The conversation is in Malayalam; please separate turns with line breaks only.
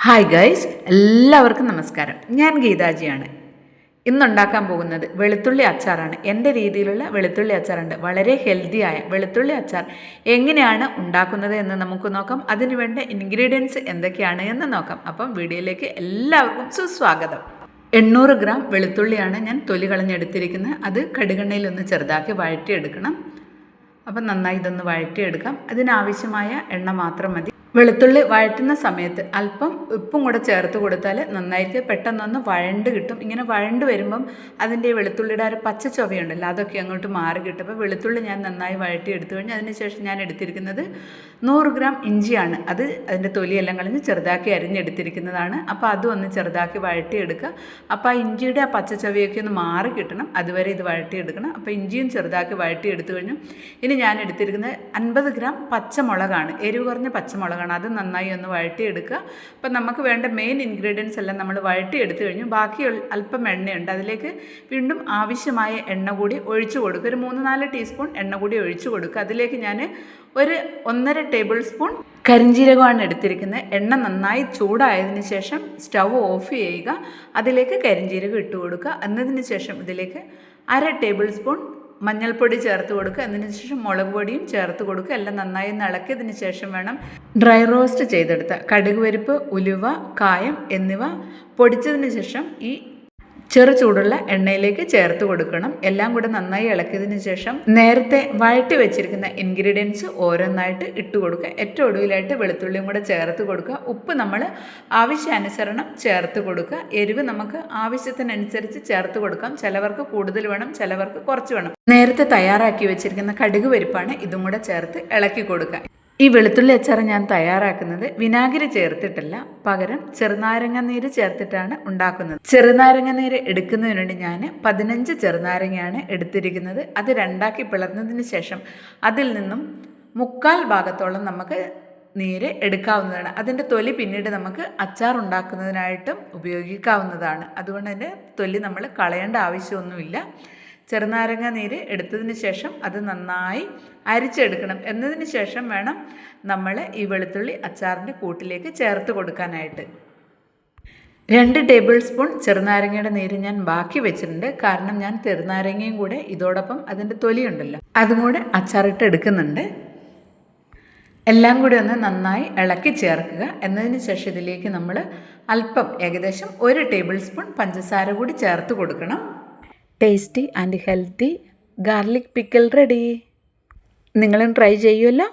ഹായ് ഗൈസ്, എല്ലാവർക്കും നമസ്കാരം. ഞാൻ ഗീതാജിയാണ്. ഇന്നുണ്ടാക്കാൻ പോകുന്നത് വെളുത്തുള്ളി അച്ചാറാണ്. എൻ്റെ രീതിയിലുള്ള വെളുത്തുള്ളി അച്ചാറുണ്ട്. വളരെ ഹെൽത്തിയായ വെളുത്തുള്ളി അച്ചാർ എങ്ങനെയാണ് ഉണ്ടാക്കുന്നത് എന്ന് നമുക്ക് നോക്കാം. അതിന് വേണ്ട ഇൻഗ്രീഡിയൻസ് എന്തൊക്കെയാണ് എന്ന് നോക്കാം. അപ്പം വീഡിയോയിലേക്ക് എല്ലാവർക്കും സുസ്വാഗതം. 800 ഗ്രാം വെളുത്തുള്ളിയാണ് ഞാൻ തൊലി കളഞ്ഞെടുത്തിരിക്കുന്നത്. അത് കടുകെണ്ണയിലൊന്ന് ചെറുതാക്കി വഴറ്റിയെടുക്കണം. അപ്പം നന്നായി ഇതൊന്ന് വഴറ്റിയെടുക്കാം. അതിനാവശ്യമായ എണ്ണ മാത്രം മതി. വെളുത്തുള്ളി വഴറ്റുന്ന സമയത്ത് അല്പം ഉപ്പും കൂടെ ചേർത്ത് കൊടുത്താൽ നന്നായിട്ട് പെട്ടെന്നൊന്ന് വഴണ്ട് കിട്ടും. ഇങ്ങനെ വഴണ്ട് വരുമ്പം അതിൻ്റെ വെളുത്തുള്ളിയുടെ ഒരു പച്ച ചൊവയുണ്ടല്ലോ, അതൊക്കെ അങ്ങോട്ട് മാറി കിട്ടും. അപ്പോൾ വെളുത്തുള്ളി ഞാൻ നന്നായി വഴറ്റി എടുത്തു കഴിഞ്ഞ് അതിനുശേഷം ഞാൻ എടുത്തിരിക്കുന്നത് 100 ഗ്രാം ഇഞ്ചിയാണ്. അത് അതിൻ്റെ തൊലിയെല്ലാം കളഞ്ഞ് ചെറുതാക്കി അരിഞ്ഞെടുത്തിരിക്കുന്നതാണ്. അപ്പോൾ അതും ഒന്ന് ചെറുതാക്കി വഴറ്റിയെടുക്കുക. അപ്പോൾ ആ ഇഞ്ചിയുടെ ആ പച്ച ചൊവയൊക്കെ ഒന്ന് മാറി കിട്ടണം, അതുവരെ ഇത് വഴറ്റിയെടുക്കണം. അപ്പോൾ ഇഞ്ചിയും ചെറുതാക്കി വഴറ്റിയെടുത്തു കഴിഞ്ഞു. ഇനി ഞാൻ എടുത്തിരിക്കുന്നത് 50 ഗ്രാം പച്ചമുളകാണ്, എരിവ് കുറഞ്ഞ പച്ചമുളകാണ്. അത് നന്നായി ഒന്ന് വഴറ്റിയെടുക്കുക. അപ്പം നമുക്ക് വേണ്ട മെയിൻ ഇൻഗ്രീഡിയൻസ് എല്ലാം നമ്മൾ വഴറ്റിയെടുത്തു കഴിഞ്ഞു. ബാക്കി അല്പം എണ്ണയുണ്ട്, അതിലേക്ക് വീണ്ടും ആവശ്യമായ എണ്ണ കൂടി ഒഴിച്ചു കൊടുക്കുക. ഒരു 3-4 ടീസ്പൂൺ എണ്ണ കൂടി ഒഴിച്ചു കൊടുക്കുക. അതിലേക്ക് ഞാൻ ഒരു 1.5 ടേബിൾ സ്പൂൺ കരിഞ്ജീരകമാണ് എടുത്തിരിക്കുന്നത്. എണ്ണ നന്നായി ചൂടായതിനു ശേഷം സ്റ്റൗ ഓഫ് ചെയ്യുക. അതിലേക്ക് കരിഞ്ജീരകം ഇട്ട് കൊടുക്കുക. എന്നതിന് ശേഷം ഇതിലേക്ക് 1/2 ടേബിൾ സ്പൂൺ മഞ്ഞൾപ്പൊടി ചേർത്ത് കൊടുക്കുക. അതിന് ശേഷം മുളക് പൊടിയും ചേർത്ത് കൊടുക്കുക. എല്ലാം നന്നായി ഇളക്കിയതിന് ശേഷം വേണം ഡ്രൈ റോസ്റ്റ് ചെയ്തെടുത്ത കടുക് പരിപ്പ്, ഉലുവ, കായം എന്നിവ പൊടിച്ചതിന് ശേഷം ഈ ചെറു ചൂടുള്ള എണ്ണയിലേക്ക് ചേർത്ത് കൊടുക്കണം. എല്ലാം കൂടെ നന്നായി ഇളക്കിയതിന് ശേഷം നേരത്തെ വഴറ്റി വെച്ചിരിക്കുന്ന ഇൻഗ്രീഡിയൻസ് ഓരോന്നായിട്ട് ഇട്ട് കൊടുക്കുക. ഏറ്റവും ഒടുവിലായിട്ട് വെളുത്തുള്ളിയും കൂടെ ചേർത്ത് കൊടുക്കുക. ഉപ്പ് നമ്മൾ ആവശ്യാനുസരണം ചേർത്ത് കൊടുക്കുക. എരിവ് നമുക്ക് ആവശ്യത്തിനനുസരിച്ച് ചേർത്ത് കൊടുക്കാം. ചിലവർക്ക് കൂടുതൽ വേണം, ചിലവർക്ക് കുറച്ച് വേണം. നേരത്തെ തയ്യാറാക്കി വെച്ചിരിക്കുന്ന കടുക് പരിപ്പാണ്, ഇതും കൂടെ ചേർത്ത് ഇളക്കി കൊടുക്കുക. ഈ വെളുത്തുള്ളി അച്ചാർ ഞാൻ തയ്യാറാക്കുന്നത് വിനാഗിരി ചേർത്തിട്ടല്ല, പകരം ചെറുനാരങ്ങ നീര് ചേർത്തിട്ടാണ് ഉണ്ടാക്കുന്നത്. ചെറുനാരങ്ങ നീര് എടുക്കുന്നതിന് വേണ്ടി ഞാൻ 15 ചെറുനാരങ്ങയാണ് എടുത്തിരിക്കുന്നത്. അത് 2ആക്കി പിളർന്നതിന് ശേഷം അതിൽ നിന്നും 1/4 ഭാഗത്തോളം നമുക്ക് നീര് എടുക്കാവുന്നതാണ്. അതിൻ്റെ തൊലി പിന്നീട് നമുക്ക് അച്ചാർ ഉണ്ടാക്കുന്നതിനായിട്ടും ഉപയോഗിക്കാവുന്നതാണ്. അതുകൊണ്ട് തന്നെ തൊലി നമ്മൾ കളയേണ്ട ആവശ്യമൊന്നുമില്ല. ചെറുനാരങ്ങ നീര് എടുത്തതിന് ശേഷം അത് നന്നായി അരിച്ചെടുക്കണം. എന്നതിന് ശേഷം വേണം നമ്മൾ ഈ വെളുത്തുള്ളി അച്ചാറിൻ്റെ കൂട്ടിലേക്ക് ചേർത്ത് കൊടുക്കാനായിട്ട്. 2 ടേബിൾ സ്പൂൺ ചെറുനാരങ്ങയുടെ നീര് ഞാൻ ബാക്കി വെച്ചിട്ടുണ്ട്. കാരണം ഞാൻ ചെറുനാരങ്ങയും കൂടെ ഇതോടൊപ്പം അതിൻ്റെ തൊലിയുണ്ടല്ലോ, അതും കൂടെ അച്ചാറിട്ട് എടുക്കുന്നുണ്ട്. എല്ലാം കൂടി ഒന്ന് നന്നായി ഇളക്കി ചേർക്കുക. എന്നതിന് ശേഷം ഇതിലേക്ക് നമ്മൾ അല്പം, ഏകദേശം 1 ടേബിൾ സ്പൂൺ പഞ്ചസാര കൂടി ചേർത്ത് കൊടുക്കണം. Tasty and healthy garlic pickle ready. നിങ്ങളും ട്രൈ ചെയ്യുമല്ലോ.